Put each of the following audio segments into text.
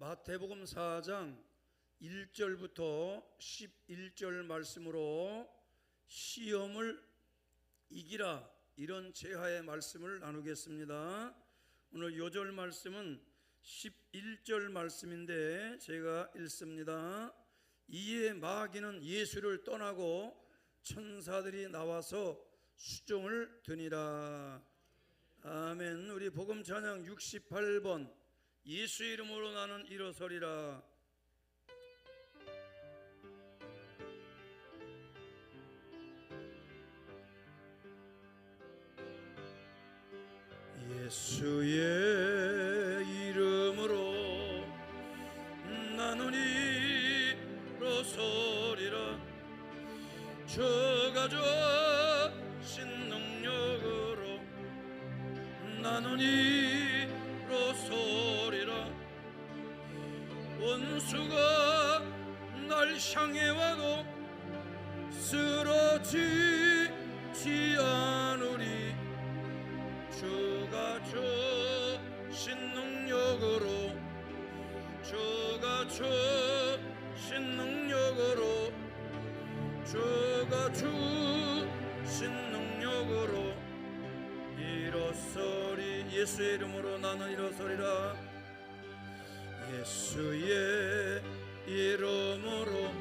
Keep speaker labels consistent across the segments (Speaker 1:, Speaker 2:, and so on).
Speaker 1: 마태복음 4장 1절부터 11절 말씀으로 시험을 이기라, 이런 제하의 말씀을 나누겠습니다. 오늘 요절 말씀은 11절 말씀인데 제가 읽습니다. 이에 마귀는 예수를 떠나고 천사들이 나와서 수종을 드니라. 아멘. 우리 복음 찬양 68번 예수 이름으로 나는 일어서리라. 예수의 이름으로 나는 일어서리라. 저가 주신 능력으로 나는 일어서리라. 원수가 날 향해 와도 쓰러지지 않으리. 주가 주신 능력으로, 주가 주신 능력으로, 주가 주신 능력으로 일어서리. 예수의 이름으로 나는 일어서리라. 예수의 이름으로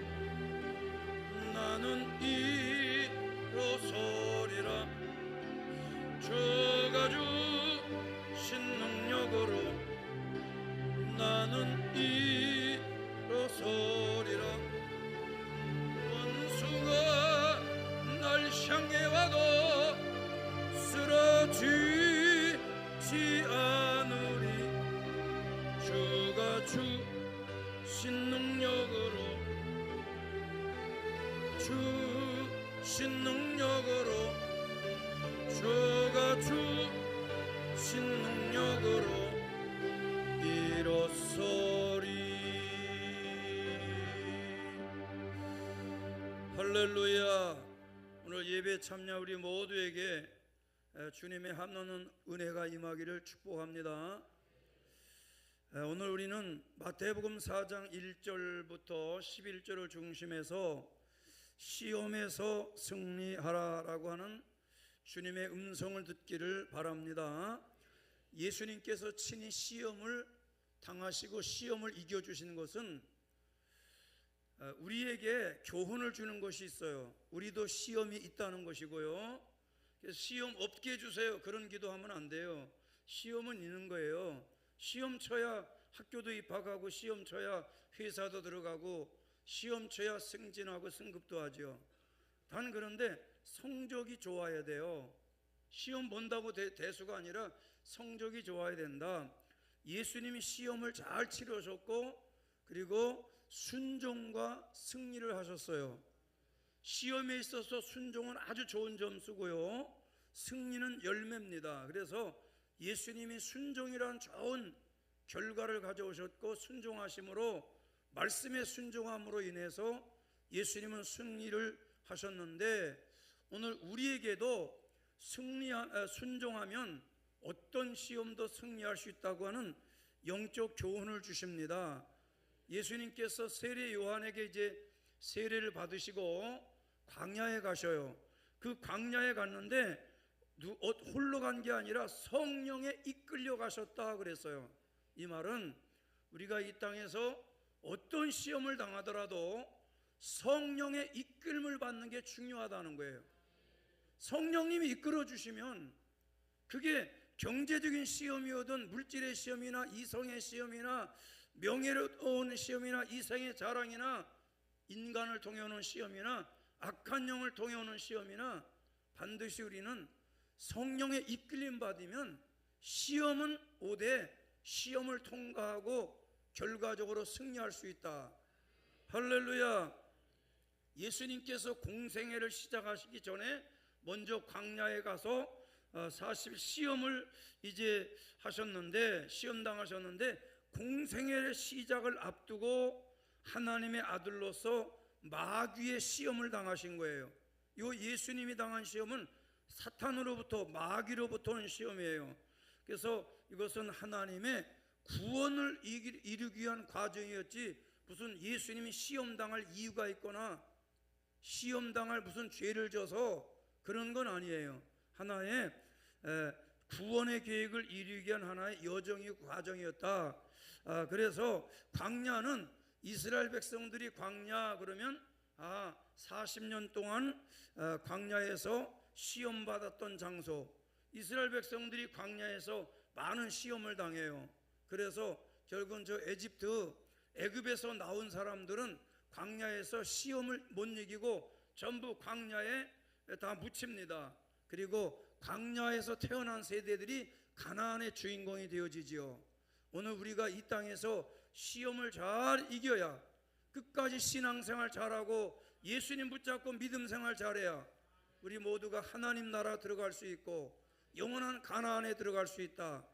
Speaker 1: 나는 일어서리라. 주가 주신 능력으로 나는 일어서리라. 원수가 날 향해 와도 쓰러지지 않으리. 주가 주신 능력으로, 주신 능력으로, 주가 주신 능력으로 일어서리. 할렐루야. 오늘 예배 참여 우리 모두에게 주님의 함나는 은혜가 임하기를 축복합니다. 오늘 우리는 마태복음 4장 1절부터 11절을 중심해서 시험에서 승리하라라고 하는 주님의 음성을 듣기를 바랍니다. 예수님께서 친히 시험을 당하시고 시험을 이겨주시는 것은 우리에게 교훈을 주는 것이 있어요. 우리도 시험이 있다는 것이고요. 그래서 시험 없게 해주세요, 그런 기도하면 안 돼요. 시험은 있는 거예요. 시험 쳐야 학교도 입학하고, 시험 쳐야 회사도 들어가고, 시험 쳐야 승진하고 승급도 하죠. 단 그런데 성적이 좋아야 돼요. 시험 본다고 대수가 아니라 성적이 좋아야 된다. 예수님이 시험을 잘 치르셨고, 그리고 순종과 승리를 하셨어요. 시험에 있어서 순종은 아주 좋은 점수고요, 승리는 열매입니다. 그래서 예수님이 순종이란 좋은 결과를 가져오셨고, 순종하심으로, 말씀에 순종함으로 인해서 예수님은 승리를 하셨는데, 오늘 우리에게도 순종하면 어떤 시험도 승리할 수 있다고 하는 영적 교훈을 주십니다. 예수님께서 세례 요한에게 이제 세례를 받으시고 광야에 가셔요. 그 광야에 갔는데 홀로 간 게 아니라 성령에 이끌려 가셨다 그랬어요. 이 말은 우리가 이 땅에서 어떤 시험을 당하더라도 성령의 이끌림을 받는 게 중요하다는 거예요. 성령님이 이끌어 주시면, 그게 경제적인 시험이든 물질의 시험이나 이성의 시험이나 명예로운 시험이나 이생의 자랑이나 인간을 통해 오는 시험이나 악한 영을 통해 오는 시험이나, 반드시 우리는 성령의 이끌림 받으면 시험은 오되 시험을 통과하고 결과적으로 승리할 수 있다. 할렐루야. 예수님께서 공생애를 시작하시기 전에 먼저 광야에 가서 40일 시험을 이제 하셨는데, 시험 당하셨는데, 공생애의 시작을 앞두고 하나님의 아들로서 마귀의 시험을 당하신 거예요. 이 예수님이 당한 시험은 사탄으로부터, 마귀로부터 온 시험이에요. 그래서 이것은 하나님의 구원을 이루기 위한 과정이었지 무슨 예수님이 시험당할 이유가 있거나 시험당할 무슨 죄를 져서 그런 건 아니에요. 하나의 구원의 계획을 이루기 위한 하나의 여정이고 과정이었다. 그래서 광야는 이스라엘 백성들이 광야 그러면 40년 동안 광야에서 시험받았던 장소. 이스라엘 백성들이 광야에서 많은 시험을 당해요. 그래서 결국은 저 애굽에서 나온 사람들은 광야에서 시험을 못 이기고 전부 광야에 다 묻힙니다. 그리고 광야에서 태어난 세대들이 가나안의 주인공이 되어지지요. 오늘 우리가 이 땅에서 시험을 잘 이겨야 끝까지 신앙생활 잘하고 예수님 붙잡고 믿음생활 잘해야 우리 모두가 하나님 나라 들어갈 수 있고 영원한 가나안에 들어갈 수 있다.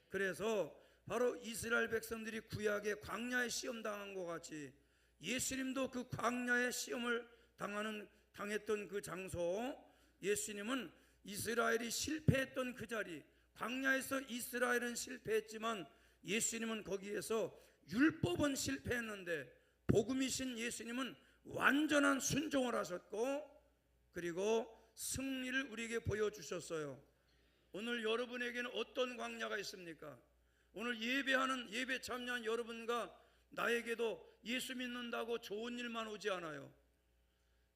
Speaker 1: 그래서 바로 이스라엘 백성들이 구약의 광야에 시험 당한 것 같이 예수님도 그 광야에 시험을 당했던 그 장소, 예수님은 이스라엘이 실패했던 그 자리, 광야에서 이스라엘은 실패했지만 예수님은 거기에서 율법은 실패했는데 복음이신 예수님은 완전한 순종을 하셨고 그리고 승리를 우리에게 보여주셨어요. 오늘 여러분에게는 어떤 광야가 있습니까? 오늘 예배 참여한 여러분과 나에게도 예수 믿는다고 좋은 일만 오지 않아요.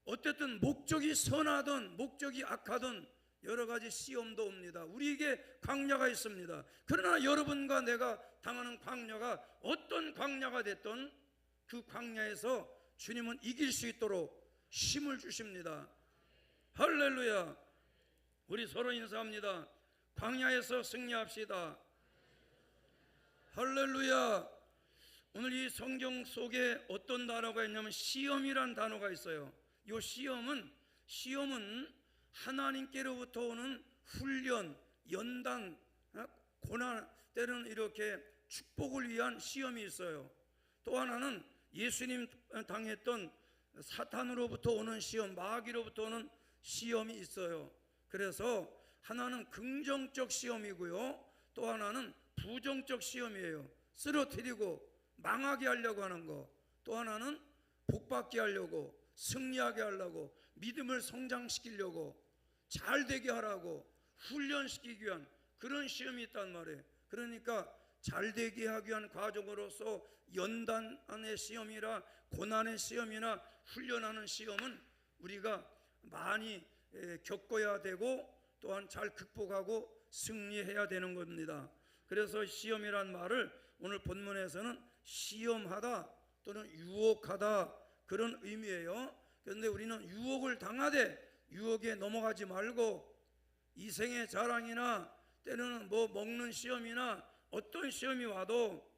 Speaker 1: 어쨌든 목적이 선하든 목적이 악하든 여러 가지 시험도 옵니다. 우리에게 광야가 있습니다. 그러나 여러분과 내가 당하는 광야가 어떤 광야가 됐든 그 광야에서 주님은 이길 수 있도록 힘을 주십니다. 할렐루야. 우리 서로 인사합니다. 광야에서 승리합시다. 할렐루야. 오늘 이 성경 속에 어떤 단어가 있냐면 시험이란 단어가 있어요. 이 시험은 하나님께로부터 오는 훈련, 연단, 고난, 때로는 이렇게 축복을 위한 시험이 있어요. 또 하나는 예수님 당했던 사탄으로부터 오는 시험, 마귀로부터 오는 시험이 있어요. 그래서 하나는 긍정적 시험이고요, 또 하나는 부정적 시험이에요. 쓰러뜨리고 망하게 하려고 하는 거. 또 하나는 복받게 하려고, 승리하게 하려고, 믿음을 성장시키려고, 잘되게 하라고 훈련시키기 위한 그런 시험이 있단 말이에요. 그러니까 잘되게 하기 위한 과정으로서 연단의 시험이라 고난의 시험이나 훈련하는 시험은 우리가 많이 겪어야 되고 또한 잘 극복하고 승리해야 되는 겁니다. 그래서 시험이란 말을 오늘 본문에서는 시험하다 또는 유혹하다 그런 의미예요. 그런데 우리는 유혹을 당하되 유혹에 넘어가지 말고 이생의 자랑이나 때로는 먹는 시험이나 어떤 시험이 와도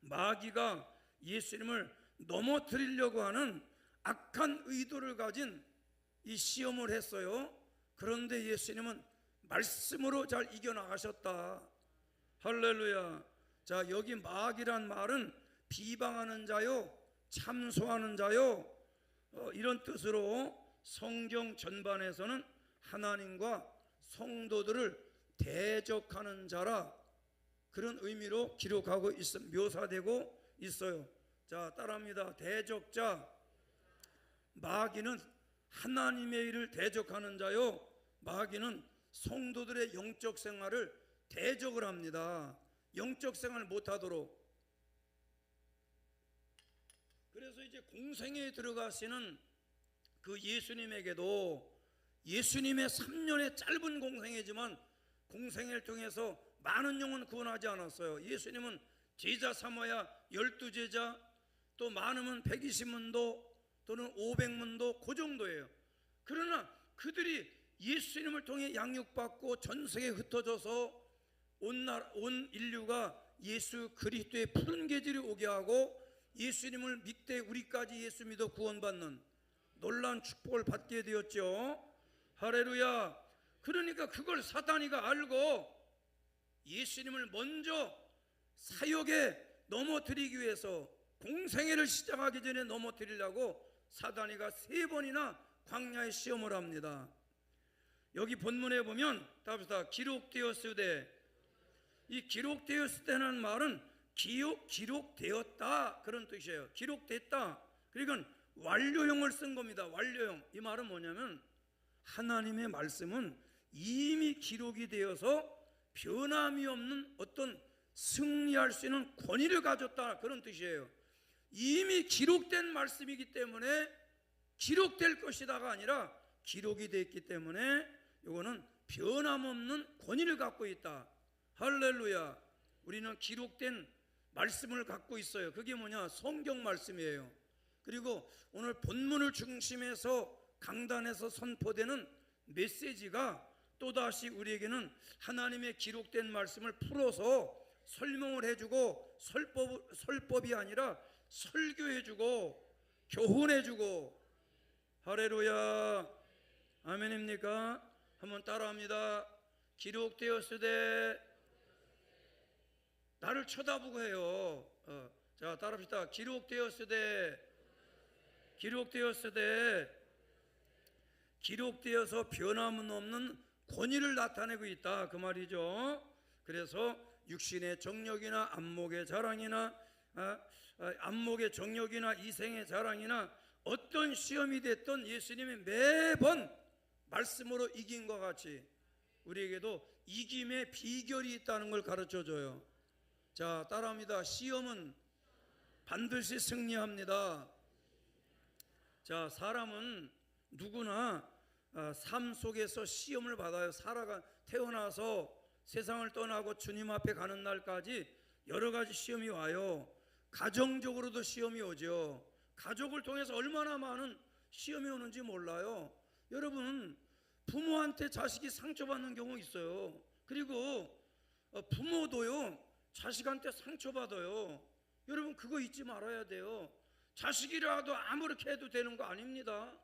Speaker 1: 마귀가 예수님을 넘어뜨리려고 하는 악한 의도를 가진 이 시험을 했어요. 그런데 예수님은 말씀으로 잘 이겨나가셨다. 할렐루야. 자, 여기 마귀란 말은 비방하는 자요, 참소하는 자요, 이런 뜻으로 성경 전반에서는 하나님과 성도들을 대적하는 자라 그런 의미로 기록하고 묘사되고 있어요. 자, 따라합니다. 대적자. 마귀는 하나님의 일을 대적하는 자요, 마귀는 성도들의 영적 생활을 대적을 합니다. 영적 생활을 못하도록. 그래서 이제 공생애에 들어가시는 그 예수님에게도 예수님의 3년의 짧은 공생애지만 공생애를 통해서 많은 영혼 구원하지 않았어요. 예수님은 제자 삼아야 12제자, 또 많으면 120문도 또는 500문도 그 정도예요. 그러나 그들이 예수님을 통해 양육받고 전 세계에 흩어져서 온 인류가 예수 그리스도의 푸른 계절이 오게 하고 예수님을 믿되 우리까지 예수 믿어 구원받는 놀라운 축복을 받게 되었죠. 할렐루야. 그러니까 그걸 사탄이가 알고 예수님을 먼저 사역에 넘어뜨리기 위해서 공생애를 시작하기 전에 넘어뜨리려고 사탄이가 3번이나 광야에 시험을 합니다. 여기 본문에 보면 답시다. 기록되었으되, 이 기록되었으되는 말은 기록되었다 그런 뜻이에요. 기록됐다. 그러니까 완료형을 쓴 겁니다. 완료형. 이 말은 뭐냐면 하나님의 말씀은 이미 기록이 되어서 변함이 없는 어떤 승리할 수 있는 권위를 가졌다 그런 뜻이에요. 이미 기록된 말씀이기 때문에 기록될 것이다가 아니라 기록이 됐기 때문에 이거는 변함없는 권위를 갖고 있다. 할렐루야. 우리는 기록된 말씀을 갖고 있어요. 그게 뭐냐? 성경 말씀이에요. 그리고 오늘 본문을 중심해서 강단에서 선포되는 메시지가 또다시 우리에게는 하나님의 기록된 말씀을 풀어서 설명을 해주고 설법이 아니라 설교해주고 교훈해주고. 할렐루야. 아멘입니까? 한번 따라합니다. 기록되었으되. 나를 쳐다보고 해요. 자, 따라합시다. 기록되었으되. 기록되어서 변함은 없는 권위를 나타내고 있다 그 말이죠. 그래서 육신의 정력이나 안목의 자랑이나 안목의 정력이나 이생의 자랑이나 어떤 시험이 됐던 예수님이 매번 말씀으로 이긴 것 같이 우리에게도 이김의 비결이 있다는 걸 가르쳐줘요. 자, 따라합니다. 시험은 반드시 승리합니다. 자, 사람은 누구나 삶 속에서 시험을 받아요. 살아가 태어나서 세상을 떠나고 주님 앞에 가는 날까지 여러 가지 시험이 와요. 가정적으로도 시험이 오죠. 가족을 통해서 얼마나 많은 시험이 오는지 몰라요. 여러분, 부모한테 자식이 상처받는 경우 있어요. 그리고 부모도요 자식한테 상처받아요. 여러분, 그거 잊지 말아야 돼요. 자식이라도 아무렇게 해도 되는 거 아닙니다.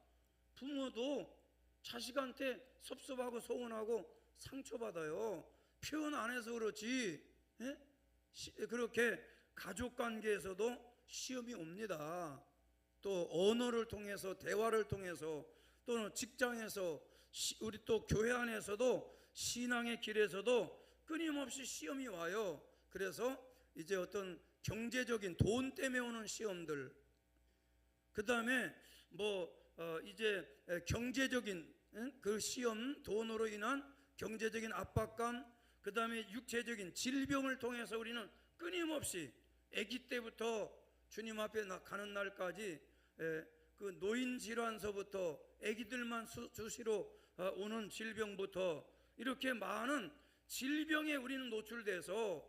Speaker 1: 부모도 자식한테 섭섭하고 서운하고 상처받아요. 표현 안 해서 그렇지. 그렇게 가족관계에서도 시험이 옵니다. 또 언어를 통해서, 대화를 통해서, 또는 직장에서, 우리 또 교회 안에서도, 신앙의 길에서도 끊임없이 시험이 와요. 그래서 이제 어떤 경제적인 돈 때문에 오는 시험들, 그 다음에 이제 경제적인 그 시험, 돈으로 인한 경제적인 압박감, 그 다음에 육체적인 질병을 통해서 우리는 끊임없이 아기 때부터 주님 앞에 가는 날까지 그 노인 질환서부터 아기들만 수시로 오는 질병부터 이렇게 많은 질병에 우리는 노출돼서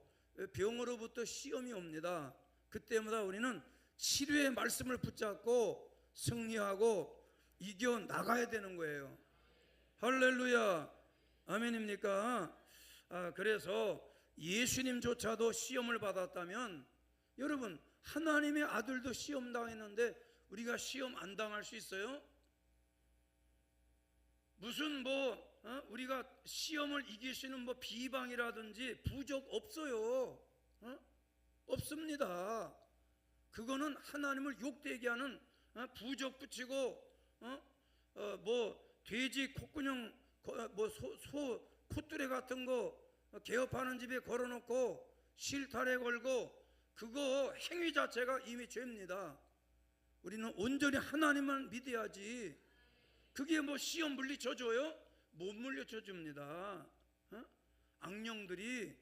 Speaker 1: 병으로부터 시험이 옵니다. 그때마다 우리는 치료의 말씀을 붙잡고 승리하고 이겨 나가야 되는 거예요. 할렐루야. 아멘입니까? 그래서 예수님조차도 시험을 받았다면 여러분, 하나님의 아들도 시험 당했는데 우리가 시험 안 당할 수 있어요? 무슨 우리가 시험을 이길 수 있는 비방이라든지 부족 없어요. 없습니다. 그거는 하나님을 욕되게 하는 부족 붙이고 돼지 콧구녕 소 콧뚜레 같은 거 개업하는 집에 걸어놓고 실타래 걸고 그거 행위 자체가 이미 죄입니다. 우리는 온전히 하나님만 믿어야지. 그게 시험 물리쳐줘요? 못 물리쳐줍니다. 악령들이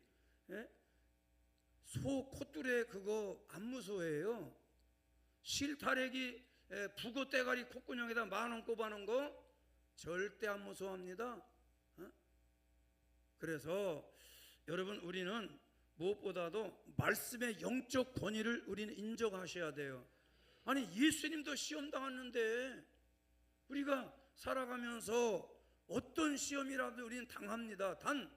Speaker 1: 소 콧뚜레 그거 안 무서워해요. 실타래기 북어 대가리 콧구녕에다 10,000원 꼽아놓은 거 절대 안 무서워합니다. 그래서 여러분, 우리는 무엇보다도 말씀의 영적 권위를 우리는 인정하셔야 돼요. 아니, 예수님도 시험 당했는데 우리가 살아가면서 어떤 시험이라도 우리는 당합니다. 단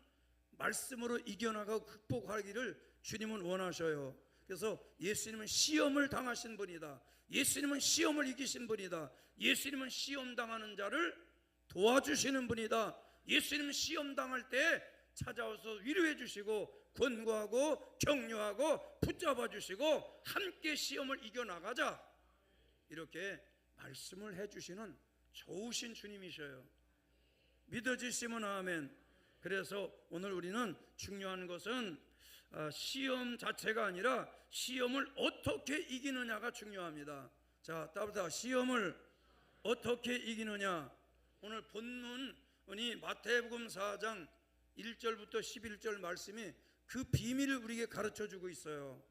Speaker 1: 말씀으로 이겨나가고 극복하기를 주님은 원하셔요. 그래서 예수님은 시험을 당하신 분이다. 예수님은 시험을 이기신 분이다. 예수님은 시험 당하는 자를 도와주시는 분이다. 예수님은 시험 당할 때 찾아와서 위로해 주시고 권고하고 격려하고 붙잡아 주시고 함께 시험을 이겨나가자, 이렇게 말씀을 해주시는 좋으신 주님이셔요. 믿어지시면 아멘. 그래서 오늘 우리는 중요한 것은 시험 자체가 아니라 시험을 어떻게 이기느냐가 중요합니다. 자, 따라서 시험을 어떻게 이기느냐. 오늘 본문이 마태복음 4장 1절부터 11절 말씀이 그 비밀을 우리에게 가르쳐주고 있어요.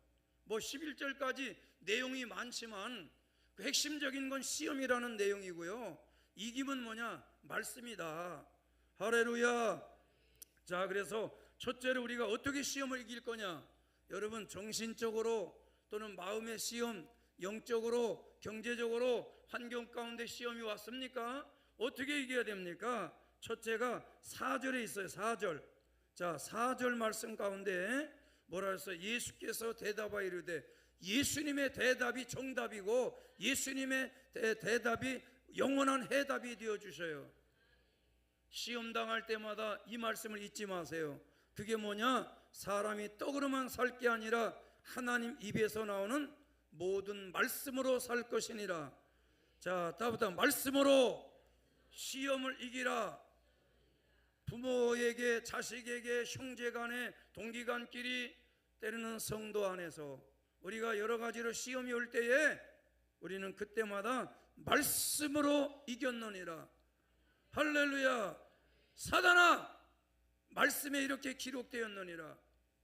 Speaker 1: 뭐 11절까지 내용이 많지만 그 핵심적인 건 시험이라는 내용이고요. 이김은 뭐냐? 말씀이다. 할렐루야. 자, 그래서 첫째로 우리가 어떻게 시험을 이길 거냐? 여러분, 정신적으로 또는 마음의 시험, 영적으로, 경제적으로 환경 가운데 시험이 왔습니까? 어떻게 이겨야 됩니까? 첫째가 4절에 있어요. 4절. 자, 4절 말씀 가운데 뭐라 해서 예수께서 대답하여 이르되, 예수님의 대답이 정답이고 예수님의 대답이 영원한 해답이 되어 주셔요. 시험 당할 때마다 이 말씀을 잊지 마세요. 그게 뭐냐? 사람이 떡으로만 살 게 아니라 하나님 입에서 나오는 모든 말씀으로 살 것이니라. 자, 다음부터 말씀으로 시험을 이기라. 부모에게, 자식에게, 형제간에, 동기간끼리, 때로는 성도 안에서 우리가 여러 가지로 시험이 올 때에 우리는 그때마다 말씀으로 이겼느니라. 할렐루야. 사단아, 말씀에 이렇게 기록되었느니라.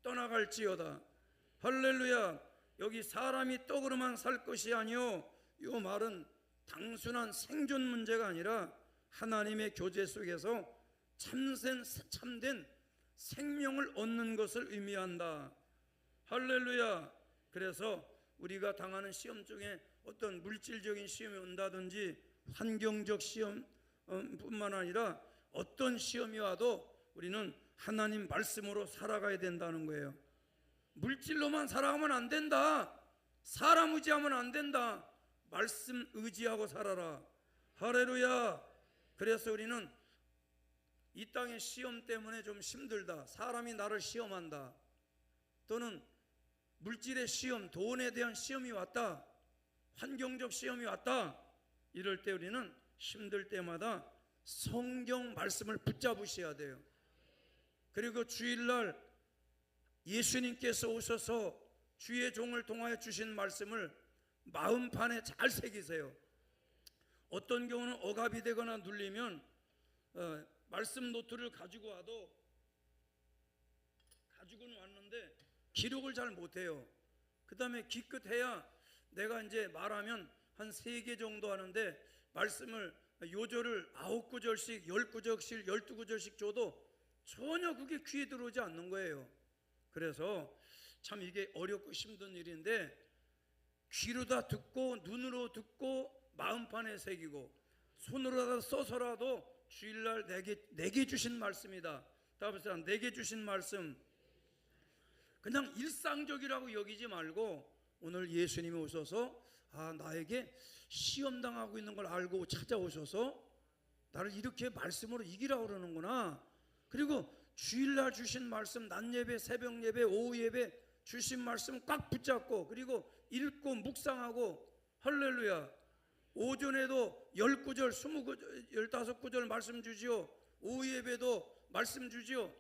Speaker 1: 떠나갈지어다. 할렐루야. 여기 사람이 떡으로만 살 것이 아니요, 이 말은 단순한 생존 문제가 아니라 하나님의 교제 속에서 참된 생명을 얻는 것을 의미한다. 할렐루야. 그래서 우리가 당하는 시험 중에 어떤 물질적인 시험이 온다든지 환경적 시험 뿐만 아니라 어떤 시험이 와도 우리는 하나님 말씀으로 살아가야 된다는 거예요. 물질로만 살아가면 안 된다. 사람 의지하면 안 된다. 말씀 의지하고 살아라. 할렐루야. 그래서 우리는 이 땅의 시험 때문에 좀 힘들다, 사람이 나를 시험한다, 또는 물질의 시험, 돈에 대한 시험이 왔다, 환경적 시험이 왔다, 이럴 때 우리는 힘들 때마다 성경 말씀을 붙잡으셔야 돼요. 그리고 주일날 예수님께서 오셔서 주의 종을 통하여 주신 말씀을 마음판에 잘 새기세요. 어떤 경우는 억압이 되거나 눌리면 말씀 노트를 가지고 왔는데 기록을 잘 못해요. 그 다음에 기껏해야 내가 이제 말하면 한 3개 정도 하는데 말씀을 요절을 9구절씩 10구절씩 12구절씩 줘도 전혀 그게 귀에 들어오지 않는 거예요. 그래서 참 이게 어렵고 힘든 일인데, 귀로 다 듣고 눈으로 듣고 마음판에 새기고 손으로 써서라도 주일날 내게 주신 말씀이다. 다음에 내게 주신 말씀, 그냥 일상적이라고 여기지 말고 오늘 예수님이 오셔서 나에게 시험당하고 있는 걸 알고 찾아오셔서 나를 이렇게 말씀으로 이기라고 그러는구나. 그리고 주일날 주신 말씀, 낮예배, 새벽예배, 오후예배 주신 말씀 꽉 붙잡고, 그리고 읽고 묵상하고, 할렐루야. 오전에도 10구절, 20구절, 15구절 말씀 주지요. 오후 예배도 말씀 주지요.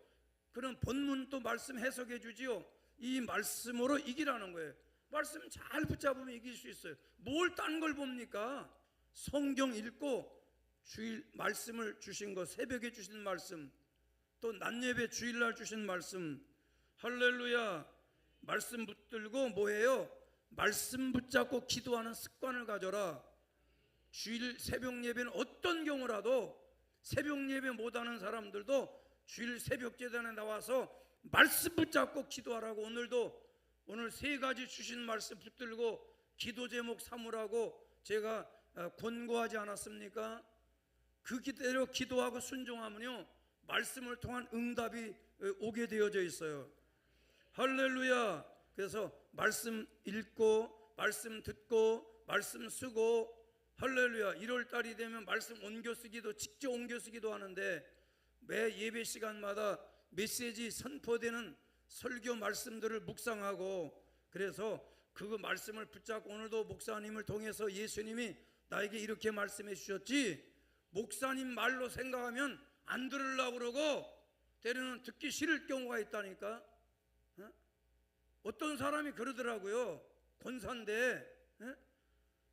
Speaker 1: 그런 본문 또 말씀 해석해 주지요. 이 말씀으로 이기라는 거예요. 말씀 잘 붙잡으면 이길 수 있어요. 뭘 딴 걸 봅니까? 성경 읽고 주일 말씀을 주신 거, 새벽에 주신 말씀, 또 낮예배 주일날 주신 말씀, 할렐루야. 말씀 붙들고 뭐해요? 말씀 붙잡고 기도하는 습관을 가져라. 주일 새벽 예배는 어떤 경우라도, 새벽 예배 못하는 사람들도 주일 새벽 제단에 나와서 말씀 붙잡고 기도하라고. 오늘 3가지 주신 말씀 붙들고 기도 제목 삼으라고 제가 권고하지 않았습니까? 그 기대로 기도하고 순종하면요, 말씀을 통한 응답이 오게 되어져 있어요. 할렐루야. 그래서 말씀 읽고 말씀 듣고 말씀 쓰고, 할렐루야. 1월달이 되면 말씀 옮겨쓰기도, 직접 옮겨쓰기도 하는데 매 예배 시간마다 메시지 선포되는 설교 말씀들을 묵상하고, 그래서 그 말씀을 붙잡고 오늘도 목사님을 통해서 예수님이 나에게 이렇게 말씀해 주셨지, 목사님 말로 생각하면 안 들으려고 그러고 때로는 듣기 싫을 경우가 있다니까. 어떤 사람이 그러더라고요. 권사인데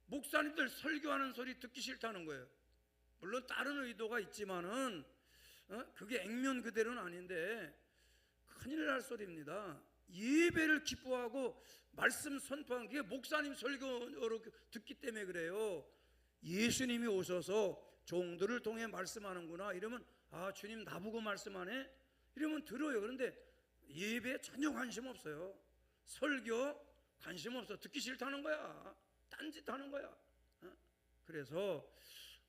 Speaker 1: 목사님들 설교하는 소리 듣기 싫다는 거예요. 물론 다른 의도가 있지만은 그게 액면 그대로는 아닌데 큰일 날 소리입니다. 예배를 기뻐하고 말씀 선포한 게 목사님 설교로 듣기 때문에 그래요. 예수님이 오셔서 종들을 통해 말씀하는구나 이러면 아 주님 나보고 말씀하네 이러면 들어요. 그런데 예배에 전혀 관심 없어요. 설교 관심 없어. 듣기 싫다는 거야. 딴짓하는 거야. 그래서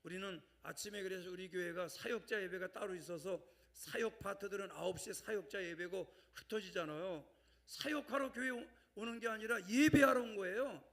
Speaker 1: 우리는 아침에 그래서 우리 교회가 사역자 예배가 따로 있어서 사역 파트들은 9시에 사역자 예배고 흩어지잖아요. 사역하러 교회 오는 게 아니라 예배하러 온 거예요.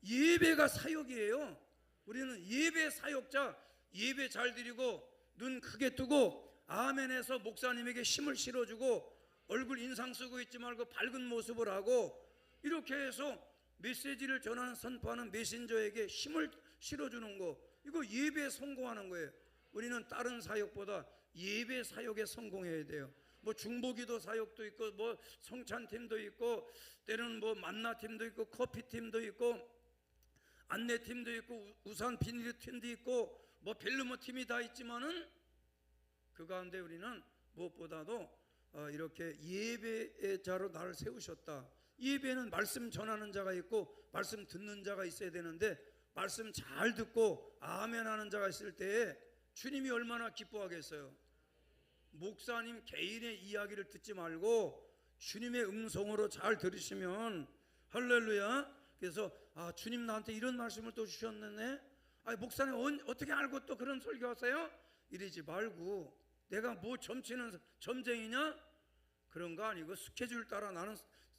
Speaker 1: 예배가 사역이에요. 우리는 예배 사역자, 예배 잘 드리고 눈 크게 뜨고 아멘해서 목사님에게 힘을 실어주고 얼굴 인상 쓰고 있지 말고 밝은 모습을 하고 이렇게 해서 메시지를 전하는 선포하는 메신저에게 힘을 실어주는 거, 이거 예배에 성공하는 거예요. 우리는 다른 사역보다 예배 사역에 성공해야 돼요. 뭐 중보기도 사역도 있고 뭐 성찬팀도 있고 때로는 뭐 만나팀도 있고 커피팀도 있고 안내팀도 있고 우산 비닐팀도 있고 뭐 벨루모 팀이 다 있지만은 그 가운데 우리는 무엇보다도 이렇게 예배자로 나를 세우셨다. 예배는 말씀 전하는 자가 있고 말씀 듣는 자가 있어야 되는데 말씀 잘 듣고 아멘 하는 자가 있을 때에 주님이 얼마나 기뻐하겠어요. 목사님 개인의 이야기를 듣지 말고 주님의 음성으로 잘 들으시면 할렐루야. 그래서 아 주님 나한테 이런 말씀을 또 주셨네. 아 목사님 어떻게 알고 또 그런 설교하세요? 이러지 말고 내가 뭐 점치는 점쟁이냐? 그런 거 아니고 스케줄 따라 나는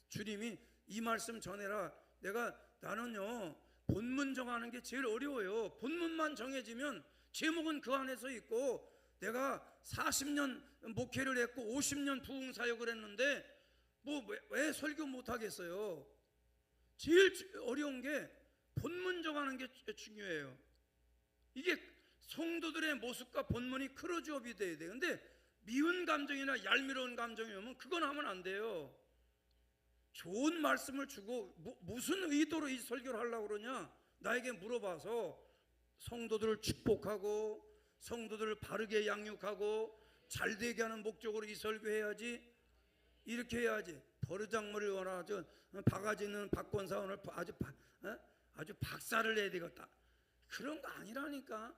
Speaker 1: 주님이 이 말씀 전해라. 나는요 본문 정하는 게 제일 어려워요. 본문만 정해지면 제목은 그 안에서 있고 내가 40년 목회를 했고 50년 부흥 사역을 했는데 뭐 왜 설교 못 하겠어요? 제일 어려운 게 본문 정하는 게 중요해요. 이게 성도들의 모습과 본문이 크로즈업이 돼야 돼. 근데 미운 감정이나 얄미로운 감정이 오면 그건 하면 안 돼요. 좋은 말씀을 주고 무슨 의도로 이 설교를 하려고 그러냐 나에게 물어봐서 성도들을 축복하고 성도들을 바르게 양육하고 잘되게 하는 목적으로 이 설교해야지. 이렇게 해야지. 버르장머리를 원하죠. 바가지 있는 박권사원을 아주 박살을 내야 되겠다. 그런 거 아니라니까.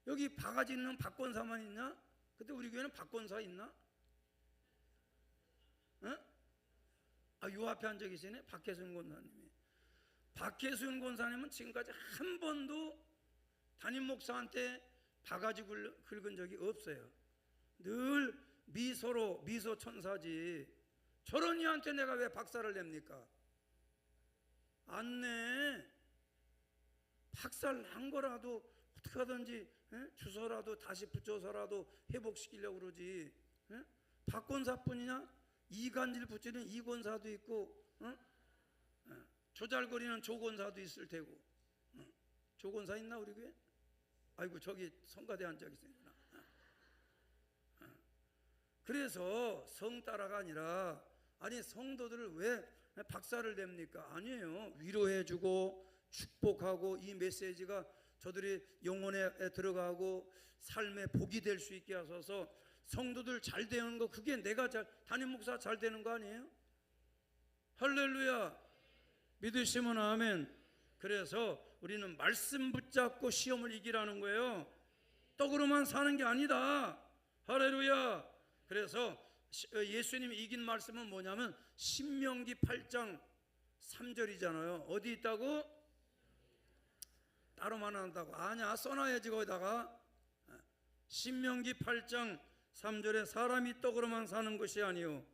Speaker 1: 여기 바가지 있는 박권사만 있냐? 근데 우리 교회는 박권사 있나? 요 앞에 앉아 계시네. 박혜순 권사님이. 박혜순 권사님은 지금까지 한 번도 담임 목사한테 바가지 긁은 적이 없어요. 늘 미소 천사지. 저런 이한테 내가 왜 박살을 냅니까? 안 내. 박살 난 거라도 어떻게 하든지 주소라도 다시 붙여서라도 회복시키려고 그러지. 박권사뿐이냐? 이간질 붙이는 이권사도 있고 조잘거리는 조권사도 있을 테고. 조권사 있나 우리 교회? 아이고 저기 성가대 앉아 계시구나. 그래서 성 따라가 아니라 아니 성도들을 왜 박살을 냅니까? 아니에요. 위로해주고 축복하고 이 메시지가 저들이 영혼에 들어가고 삶에 복이 될 수 있게 하셔서 성도들 잘 되는 거 그게 내가 담임 목사 잘 되는 거 아니에요? 할렐루야. 믿으시면 아멘. 그래서 우리는 말씀 붙잡고 시험을 이기라는 거예요. 떡으로만 사는 게 아니다. 할렐루야. 그래서 예수님이 이긴 말씀은 뭐냐면 신명기 8장 3절이잖아요. 어디 있다고? 따로만 한다고. 아니야 써놔야지 거기다가. 신명기 8장 3절에 사람이 떡으로만 사는 것이 아니요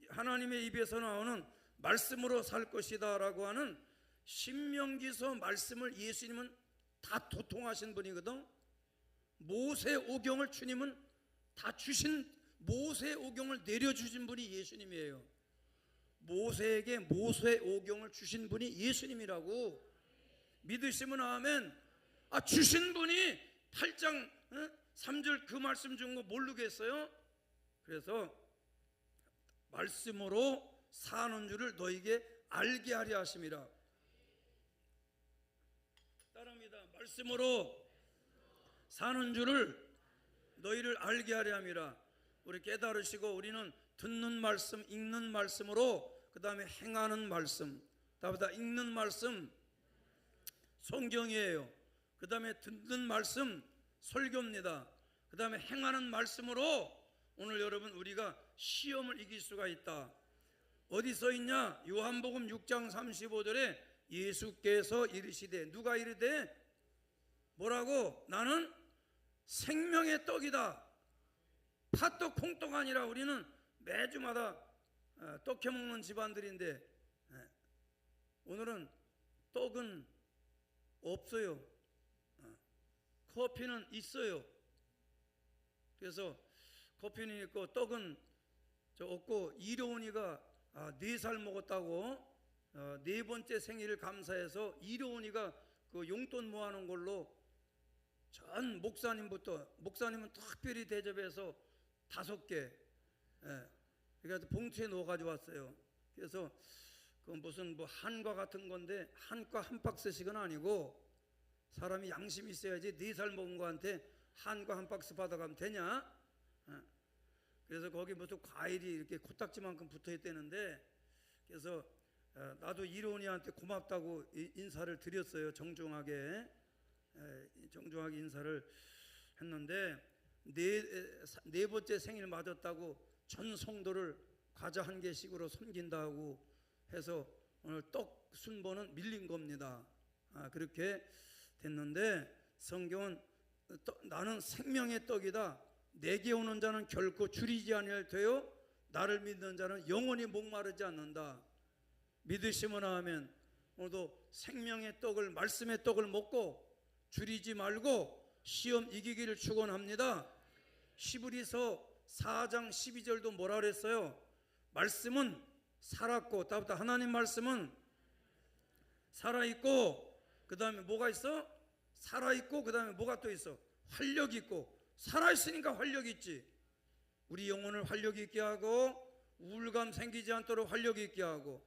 Speaker 1: 하나님의 입에서 나오는 말씀으로 살 것이다 라고 하는 신명기서 말씀을 예수님은 다 도통하신 분이거든. 모세오경을 주님은 다 주신 모세오경을 내려주신 분이 예수님이에요. 모세에게 모세오경을 주신 분이 예수님이라고. 믿으시면 아멘. 주신 분이 8장 3절 그 말씀 준 거 모르겠어요? 그래서 말씀으로 사는 줄을 너에게 알게 하려 하심이라. 따릅니다. 말씀으로 사는 줄을 너희를 알게 하려 함이라. 우리 깨달으시고 우리는 듣는 말씀, 읽는 말씀으로 그 다음에 행하는 말씀, 다보다 읽는 말씀 성경이에요. 그 다음에 듣는 말씀 설교입니다. 그 다음에 행하는 말씀으로 오늘 여러분 우리가 시험을 이길 수가 있다. 어디 써 있냐? 요한복음 6장 35절에 예수께서 이르시되, 누가 이르되 뭐라고? 나는 생명의 떡이다. 팥떡 콩떡 아니라 우리는 매주마다 떡 해먹는 집안들인데 오늘은 떡은 없어요. 커피는 있어요. 그래서 커피는 있고 떡은 없고, 이로운이가 4살 먹었다고 4번째 생일을 감사해서 이로운이가 그 용돈 모아놓은 걸로 전 목사님은 특별히 대접해서 5개, 그래서 봉투에 넣어 가져왔어요. 그래서 그 무슨 뭐 한과 같은 건데, 한과 한 박스씩은 아니고, 사람이 양심이 있어야지 4살 먹은 거한테 한과 한 박스 받아가면 되냐? 그래서 거기 무슨 과일이 이렇게 코딱지만큼 붙어 있다는데, 그래서 나도 이로운이한테 고맙다고 인사를 드렸어요. 정중하게 인사를 했는데, 네 번째 생일 맞았다고 전 성도를 과자 1개씩으로 섬긴다고 해서 오늘 떡 순번은 밀린 겁니다. 그렇게 됐는데, 성경은 나는 생명의 떡이다. 내게 오는 자는 결코 줄이지 아니할 테요 나를 믿는 자는 영원히 목마르지 않는다. 믿으시면 하면 오늘도 생명의 떡을, 말씀의 떡을 먹고 줄이지 말고 시험 이기기를 축원합니다. 히브리서 4장 12절도 뭐라 그랬어요? 말씀은 살았고, 다부터 하나님 말씀은 살아있고, 그 다음에 뭐가 있어? 살아있고, 그 다음에 뭐가 또 있어? 활력 있고. 살아있으니까 활력 있지. 우리 영혼을 활력 있게 하고, 우울감 생기지 않도록 활력 있게 하고,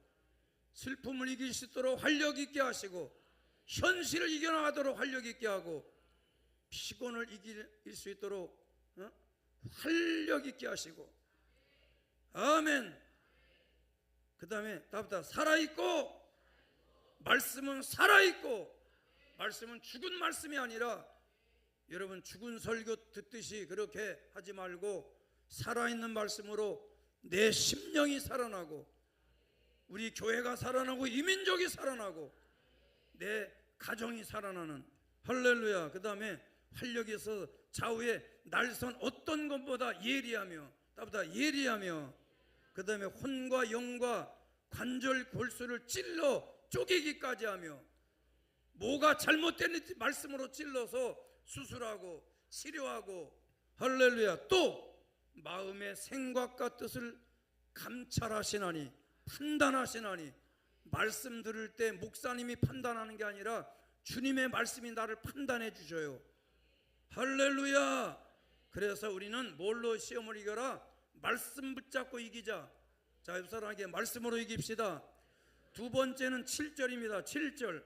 Speaker 1: 슬픔을 이길 수 있도록 활력 있게 하시고, 현실을 이겨나가도록 활력 있게 하고, 피곤을 이길 수 있도록 활력 있게 하시고. 아멘. 그 다음에 다부터 살아있고, 말씀은 살아있고, 말씀은 죽은 말씀이 아니라, 여러분 죽은 설교 듣듯이 그렇게 하지 말고 살아있는 말씀으로 내 심령이 살아나고, 우리 교회가 살아나고, 이민족이 살아나고, 내 가정이 살아나는, 할렐루야. 그 다음에 활력에서 좌우에 날선 어떤 것보다 예리하며, 따보다 예리하며, 그 다음에 혼과 영과 관절 골수를 찔러 쪼개기까지 하며, 뭐가 잘못됐는지 말씀으로 찔러서 수술하고 치료하고, 할렐루야. 또 마음의 생각과 뜻을 감찰하시나니, 판단하시나니, 말씀 들을 때 목사님이 판단하는 게 아니라 주님의 말씀이 나를 판단해 주셔요. 할렐루야. 그래서 우리는 뭘로 시험을 이겨라? 말씀 붙잡고 이기자. 자, 옆 사람에게 말씀으로 이깁시다. 두 번째는 7절입니다. 7절.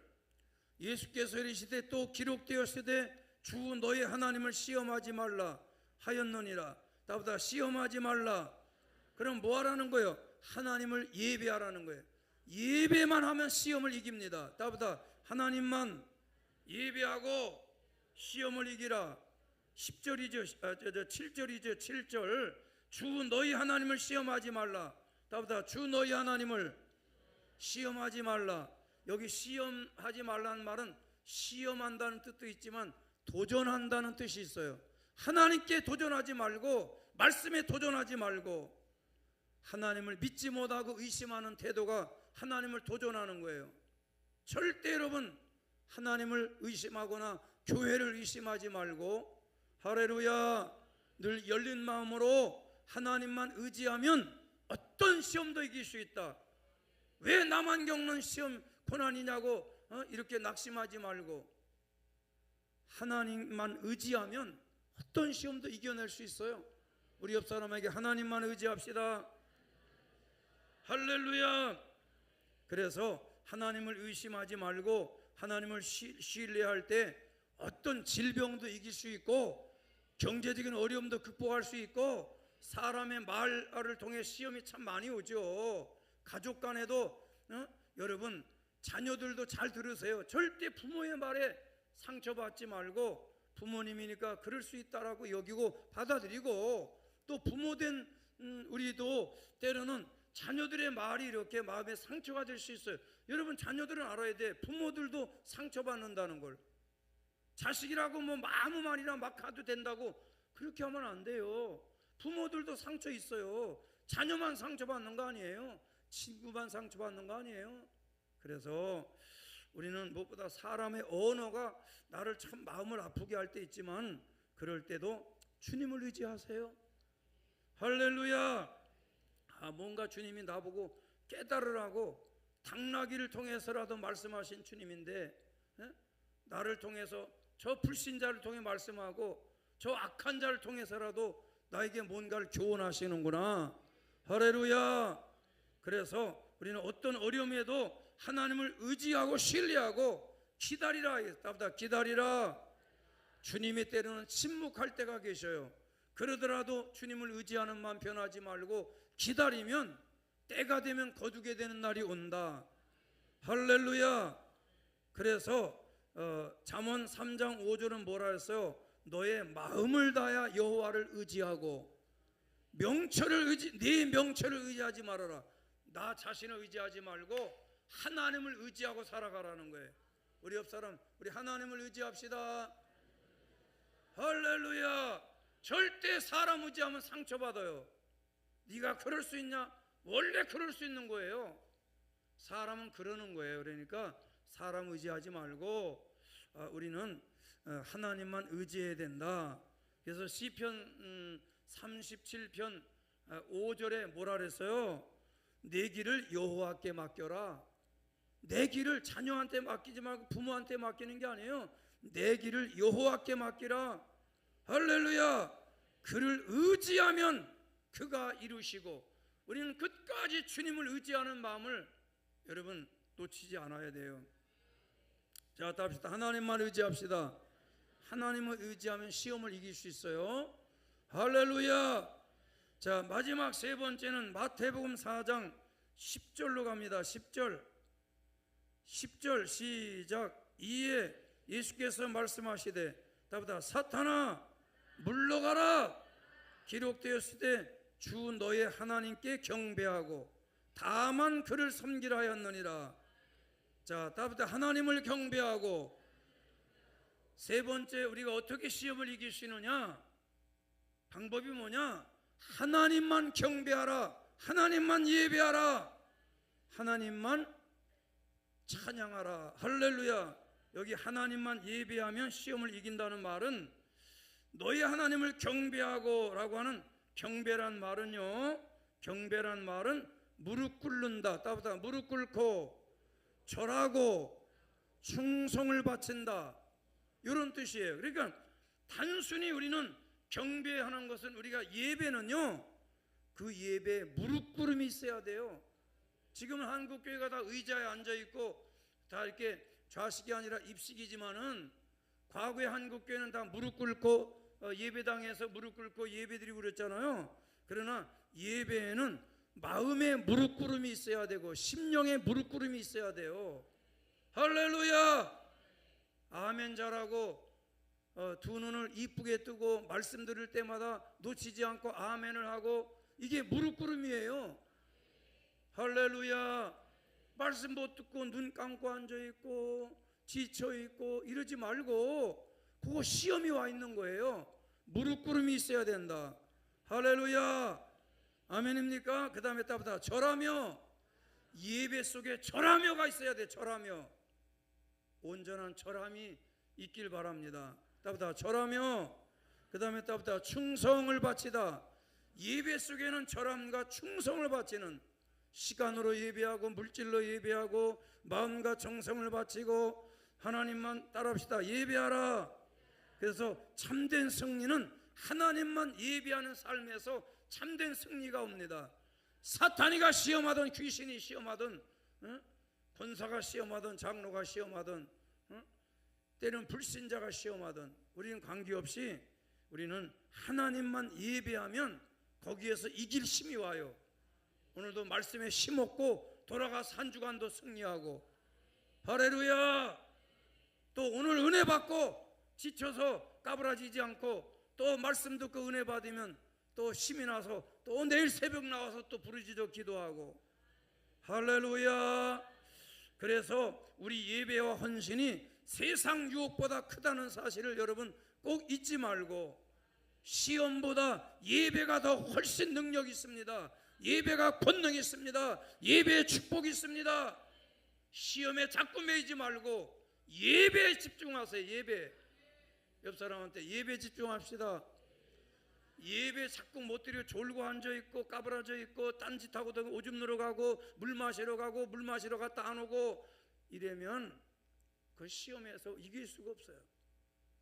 Speaker 1: 예수께서 이르시되 또 기록되었으되 주 너희 하나님을 시험하지 말라 하였느니라. 나보다 시험하지 말라. 그럼 뭐 하라는 거예요? 하나님을 예배하라는 거예요. 예배만 하면 시험을 이깁니다. 나보다 하나님만 예배하고 시험을 이기라. 10절이죠. 7절이죠. 7절. 주 너희 하나님을 시험하지 말라. 나보다 주 너희 하나님을 시험하지 말라. 여기 시험하지 말라는 말은 시험한다는 뜻도 있지만 도전한다는 뜻이 있어요. 하나님께 도전하지 말고, 말씀에 도전하지 말고, 하나님을 믿지 못하고 의심하는 태도가 하나님을 도전하는 거예요. 절대 여러분 하나님을 의심하거나 교회를 의심하지 말고, 할렐루야, 늘 열린 마음으로 하나님만 의지하면 어떤 시험도 이길 수 있다. 왜 나만 겪는 시험 고난이냐고 이렇게 낙심하지 말고, 하나님만 의지하면 어떤 시험도 이겨낼 수 있어요. 우리 옆 사람에게 하나님만 의지합시다. 할렐루야. 그래서 하나님을 의심하지 말고 하나님을 신뢰할 때 어떤 질병도 이길 수 있고 경제적인 어려움도 극복할 수 있고 사람의 말을 통해 시험이 참 많이 오죠. 가족 간에도 여러분 자녀들도 잘 들으세요. 절대 부모의 말에 상처받지 말고 부모님이니까 그럴 수 있다라고 여기고 받아들이고 또 부모된 우리도 때로는 자녀들의 말이 이렇게 마음에 상처가 될 수 있어요. 여러분 자녀들은 알아야 돼. 부모들도 상처받는다는 걸. 자식이라고 뭐 아무 말이나 막 해도 된다고 그렇게 하면 안 돼요. 부모들도 상처 있어요. 자녀만 상처받는 거 아니에요. 친구만 상처받는 거 아니에요. 그래서 우리는 무엇보다 사람의 언어가 나를 참 마음을 아프게 할 때 있지만 그럴 때도 주님을 의지하세요. 할렐루야. 뭔가 주님이 나보고 깨달으라고 당나귀를 통해서라도 말씀하신 주님인데 나를 통해서 저 불신자를 통해 말씀하고 저 악한 자를 통해서라도 나에게 뭔가를 교훈하시는구나. 할렐루야. 그래서 우리는 어떤 어려움에도 하나님을 의지하고 신뢰하고 기다리라. 기다리라. 주님이 때로는 침묵할 때가 계셔요. 그러더라도 주님을 의지하는 마음 변하지 말고 기다리면 때가 되면 거두게 되는 날이 온다. 할렐루야. 그래서 잠언 3장 5절은 뭐라 했어요? 너의 마음을 다하여 여호와를 의지하고 네 명철을 의지하지 말아라. 나 자신을 의지하지 말고 하나님을 의지하고 살아가라는 거예요. 우리 옆 사람 우리 하나님을 의지합시다. 할렐루야. 절대 사람 의지하면 상처받아요. 네가 그럴 수 있냐? 원래 그럴 수 있는 거예요. 사람은 그러는 거예요. 그러니까 사람 의지하지 말고 우리는 하나님만 의지해야 된다. 그래서 시편 37편 5절에 뭐라 그랬어요? 내 길을 여호와께 맡겨라. 내 길을 자녀한테 맡기지 말고 부모한테 맡기는 게 아니에요. 내 길을 여호와께 맡기라. 할렐루야. 그를 의지하면 그가 이루시고 우리는 끝까지 주님을 의지하는 마음을 여러분 놓치지 않아야 돼요. 자, 답시다. 하나님만 의지합시다. 하나님을 의지하면 시험을 이길 수 있어요. 할렐루야. 자, 마지막 세 번째는 마태복음 4장 10절로 갑니다. 10절 시작. 이에 예수께서 말씀하시되 답다 사탄아 물러가라. 기록되었으되 주 너의 하나님께 경배하고 다만 그를 섬기라 하였느니라. 자, 답다 하나님을 경배하고 세 번째 우리가 어떻게 시험을 이길 수 있느냐? 방법이 뭐냐? 하나님만 경배하라. 하나님만 예배하라. 하나님만 찬양하라. 할렐루야. 여기 하나님만 예배하면 시험을 이긴다는 말은 너희 하나님을 경배하고 라고 하는 경배란 말은요, 경배란 말은 무릎 꿇는다. 따보다 무릎 꿇고 절하고 충성을 바친다. 이런 뜻이에요. 그러니까 단순히 우리는 경배하는 것은 우리가 예배는요, 그 예배에 무릎 꿇음이 있어야 돼요. 지금은 한국 교회가 다 의자에 앉아 있고 다 이렇게 좌식이 아니라 입식이지만은 과거에 한국 교회는 다 무릎 꿇고 예배당에서 무릎 꿇고 예배드리고 그랬잖아요. 그러나 예배에는 마음의 무릎 꿇음이 있어야 되고 심령의 무릎 꿇음이 있어야 돼요. 할렐루야. 아멘 잘하고 두 눈을 이쁘게 뜨고 말씀 들을 때마다 놓치지 않고 아멘을 하고 이게 무릎 꿇음이에요. 할렐루야. 말씀 못 듣고 눈 감고 앉아있고 지쳐있고 이러지 말고 그거 시험이 와 있는 거예요. 무릎 꿇음이 있어야 된다. 할렐루야. 아멘입니까? 그 다음에 따보다 절하며 예배 속에 절하며가 있어야 돼. 절하며 온전한 절함이 있길 바랍니다. 따보다 절하며 그 다음에 따보다 충성을 바치다. 예배 속에는 절함과 충성을 바치는 시간으로 예배하고 물질로 예배하고 마음과 정성을 바치고 하나님만 따라합시다. 예배하라. 그래서 참된 승리는 하나님만 예배하는 삶에서 참된 승리가 옵니다. 사탄이가 시험하든 귀신이 시험하든 권사가 시험하든 장로가 시험하든 때로는 불신자가 시험하든 우리는 관계없이 우리는 하나님만 예배하면 거기에서 이길 힘이 와요. 오늘도 말씀에 힘없고 돌아가서 한 주간도 승리하고, 할렐루야. 또 오늘 은혜 받고 지쳐서 까부라지지 않고 또 말씀 듣고 은혜 받으면 또 힘이 나서 또 내일 새벽 나와서 또 부르짖어 기도하고, 할렐루야. 그래서 우리 예배와 헌신이 세상 유혹보다 크다는 사실을 여러분 꼭 잊지 말고, 시험보다 예배가 더 훨씬 능력이 있습니다. 예배가 권능이 있습니다. 예배에 축복이 있습니다. 시험에 자꾸 매이지 말고 예배에 집중하세요. 예배. 옆 사람한테 예배에 집중합시다. 예배 자꾸 못 드려 졸고 앉아있고 까부라져 있고 딴짓하고 오줌 누러 가고 물 마시러 가고 물 마시러 갔다 안 오고 이러면 그 시험에서 이길 수가 없어요.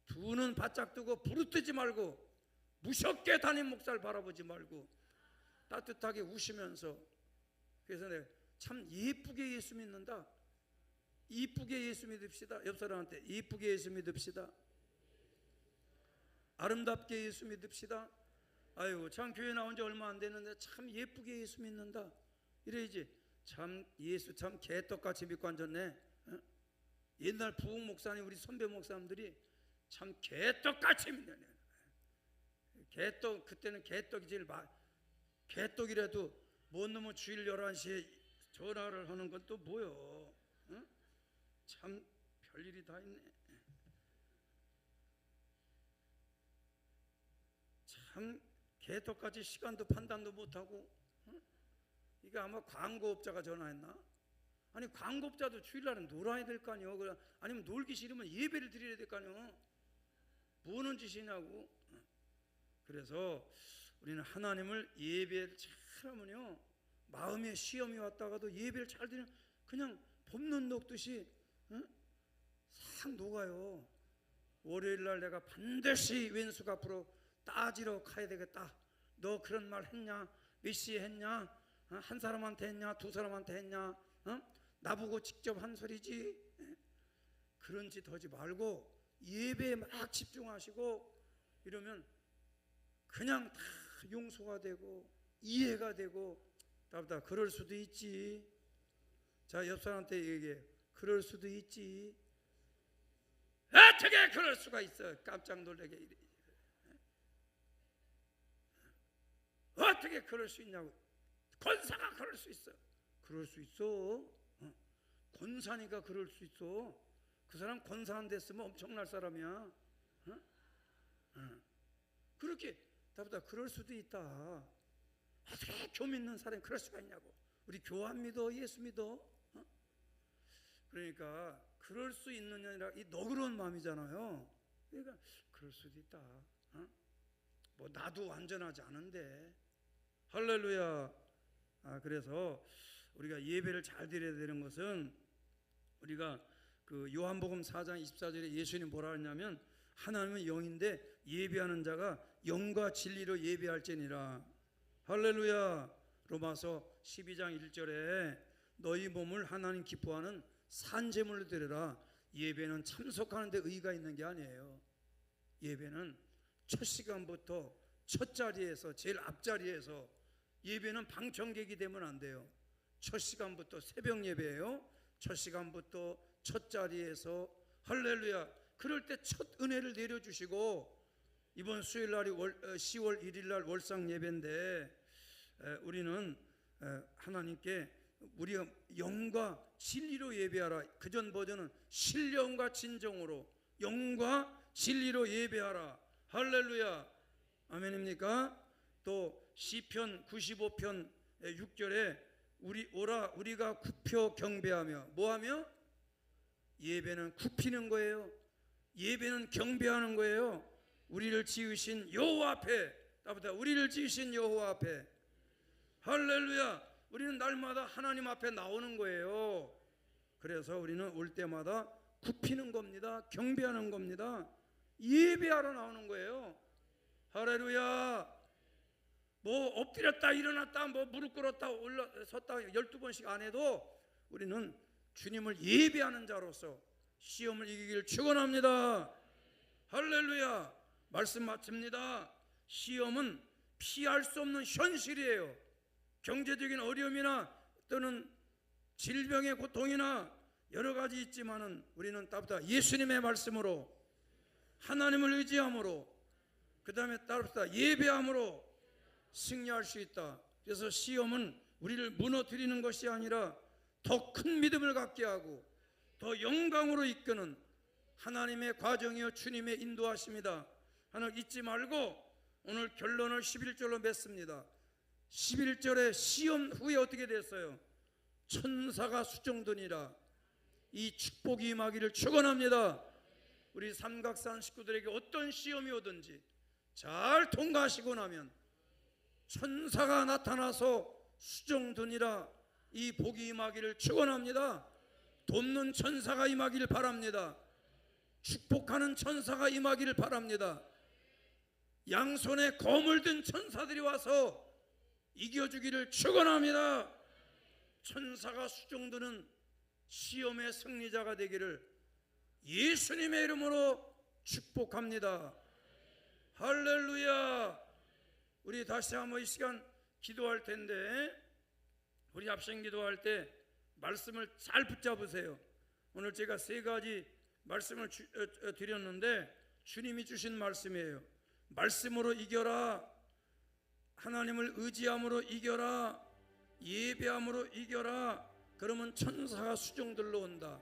Speaker 1: 두 눈 바짝 뜨고 부르뜨지 말고 무섭게 담임 목사를 바라보지 말고 따뜻하게 우시면서, 그래서 내가 참 예쁘게 예수 믿는다. 이쁘게 예수 믿읍시다. 옆 사람한테 이쁘게 예수 믿읍시다. 아름답게 예수 믿읍시다. 아유 참 교회 나온 지 얼마 안 됐는데 참 예쁘게 예수 믿는다 이래야지. 참 예수 참 개떡같이 믿고 앉았네. 옛날 부흥 목사님 우리 선배 목사님들이 참 개떡같이 믿네. 개떡, 그때는 개떡이 제일 개떡이라도 못 넘어 주일 11시에 전화를 하는 건 또 뭐요? 참 별일이 다 있네. 참 개떡같이 시간도 판단도 못하고. 이게 아마 광고업자가 전화했나? 아니 광고업자도 주일날은 놀아야 될 거 아니요. 아니면 놀기 싫으면 예배를 드려야 될 거 아니요. 뭐는 짓이냐고. 그래서 우리는 하나님을 예배를 잘하면요, 마음에 시험이 왔다가도 예배를 잘 드리면 그냥 봄눈 녹듯이 싹 녹아요. 월요일날 내가 반드시 왼수 앞으로 따지러 가야 되겠다. 너 그런 말 했냐? 몇 시에 했냐? 한 사람한테 했냐? 두 사람한테 했냐? 나보고 직접 한 소리지? 그런 짓 하지 말고 예배에 막 집중하시고 이러면 그냥 다 용서가 되고 이해가 되고. 답답 그럴 수도 있지. 자 옆 사람한테 얘기해. 그럴 수도 있지. 어떻게 그럴 수가 있어? 깜짝 놀라게 이래. 어떻게 그럴 수 있냐고. 권사가 그럴 수 있어. 그럴 수 있어. 권사니까 그럴 수 있어. 그 사람 권사 안 됐으면 엄청날 사람이야. 그렇게 답답 그럴 수도 있다. 어떻게 교 믿는 사람이 그럴 수가 있냐고. 우리 교 안 믿어? 예수 믿어? 그러니까 그럴 수 있느냐라 이 너그러운 마음이잖아요. 그러니까 그럴 수도 있다. 뭐 나도 완전하지 않은데. 할렐루야. 그래서 우리가 예배를 잘 드려야 되는 것은, 우리가 그 요한복음 4장 24절에 예수님이 뭐라 하냐면, 하나님은 영인데 예배하는 자가 영과 진리로 예배할지니라. 할렐루야. 로마서 12장 1절에 너희 몸을 하나님 기뻐하는 산제물로 드려라. 예배는 참석하는 데 의의가 있는 게 아니에요. 예배는 첫 시간부터 첫 자리에서 제일 앞자리에서, 예배는 방청객이 되면 안 돼요. 첫 시간부터 새벽 예배예요. 첫 시간부터 첫 자리에서. 할렐루야. 그럴 때 첫 은혜를 내려주시고, 이번 수요일 날이 10월 1일 날 월상 예배인데, 우리는 하나님께 우리가 영과 진리로 예배하라. 그전 버전은 신령과 진정으로 영과 진리로 예배하라. 할렐루야. 아멘입니까? 또 시편 95편 6절에 우리가 굽혀 경배하며 뭐하며? 예배는 굽히는 거예요. 예배는 경배하는 거예요. 우리를 지으신 여호와 앞에, 우리를 지으신 여호와 앞에. 할렐루야. 우리는 날마다 하나님 앞에 나오는 거예요. 그래서 우리는 올 때마다 굽히는 겁니다. 경배하는 겁니다. 예배하러 나오는 거예요. 할렐루야. 뭐 엎드렸다 일어났다 뭐 무릎 꿇었다 올라섰다 12번씩 안 해도 우리는 주님을 예배하는 자로서 시험을 이기기를 축원합니다. 할렐루야. 말씀 마칩니다. 시험은 피할 수 없는 현실이에요. 경제적인 어려움이나 또는 질병의 고통이나 여러 가지 있지만은 우리는 따뜻하 예수님의 말씀으로 하나님을 의지함으로 그 다음에 따뜻하 예배함으로 승리할 수 있다. 그래서 시험은 우리를 무너뜨리는 것이 아니라 더 큰 믿음을 갖게 하고 더 영광으로 이끄는 하나님의 과정이요 주님의 인도하심이다 하는 잊지 말고 오늘 결론을 11절로 맺습니다. 11절에 시험 후에 어떻게 됐어요? 천사가 수정되니라. 이 축복이 임하기를 축원합니다. 우리 삼각산 식구들에게 어떤 시험이 오든지 잘 통과하시고 나면 천사가 나타나서 수정되니라. 이 복이 임하기를 축원합니다. 돕는 천사가 임하기를 바랍니다. 축복하는 천사가 임하기를 바랍니다. 양손에 검을 든 천사들이 와서 이겨주기를 축원합니다. 천사가 수정되는 시험의 승리자가 되기를 예수님의 이름으로 축복합니다. 할렐루야. 우리 다시 한번 이 시간 기도할 텐데 우리 합심 기도할 때 말씀을 잘 붙잡으세요. 오늘 제가 세 가지 말씀을 드렸는데 주님이 주신 말씀이에요. 말씀으로 이겨라. 하나님을 의지함으로 이겨라. 예배함으로 이겨라. 그러면 천사가 수정들러 온다.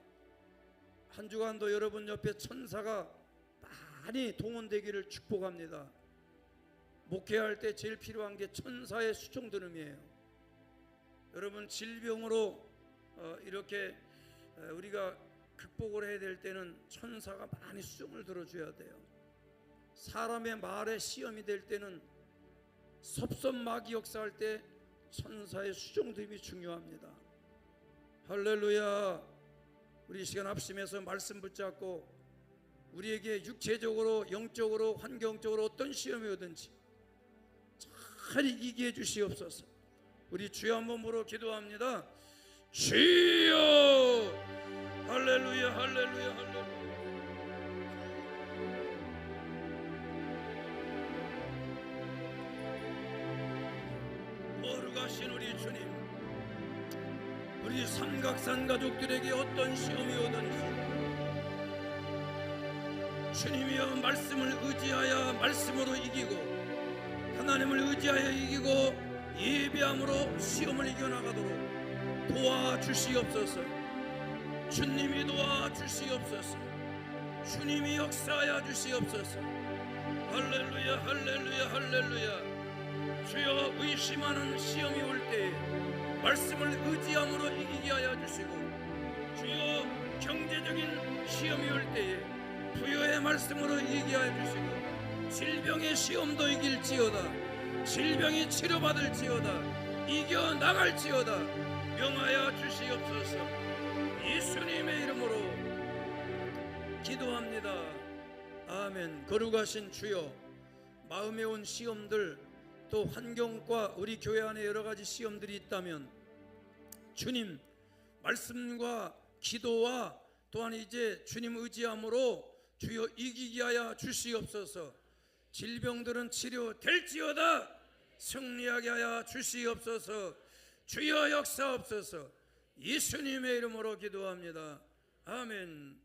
Speaker 1: 한 주간도 여러분 옆에 천사가 많이 동원되기를 축복합니다. 목회할 때 제일 필요한 게 천사의 수정드름이에요. 여러분 질병으로 이렇게 우리가 극복을 해야 될 때는 천사가 많이 수정을 들어줘야 돼요. 사람의 말에 시험이 될 때는 섭섭마귀 역사할 때 천사의 수정드림이 중요합니다. 할렐루야. 우리 이 시간 합심해서 말씀 붙잡고 우리에게 육체적으로 영적으로 환경적으로 어떤 시험이 오든지 잘 이기게 해 주시옵소서. 우리 주여 한번 부르어 기도합니다. 주여. 할렐루야 할렐루야 할렐루야. 거룩하신 우리 주님, 우리 삼각산 가족들에게 어떤 시험이 오든지 주님이여 말씀을 의지하여 말씀으로 이기고 하나님을 의지하여 이기고 예배함으로 시험을 이겨나가도록 도와주시옵소서. 주님이 도와주시옵소서. 주님이 역사하여 주시옵소서. 할렐루야 할렐루야 할렐루야. 주여 의심하는 시험이 올 때에 말씀을 의지함으로 이기게 하여 주시고 주여 경제적인 시험이 올 때에 부여의 말씀으로 이기게 하여 주시고 질병의 시험도 이길지어다. 질병이 치료받을지어다. 이겨나갈지어다. 명하여 주시옵소서. 예수님의 이름으로 기도합니다. 아멘. 거룩하신 주여, 마음에 온 시험들 또 환경과 우리 교회 안에 여러 가지 시험들이 있다면 주님 말씀과 기도와 또한 이제 주님 의지함으로 주여 이기게 하여 주시옵소서. 질병들은 치료될지어다. 승리하게 하여 주시옵소서. 주여 역사옵소서. 예수님의 이름으로 기도합니다. 아멘.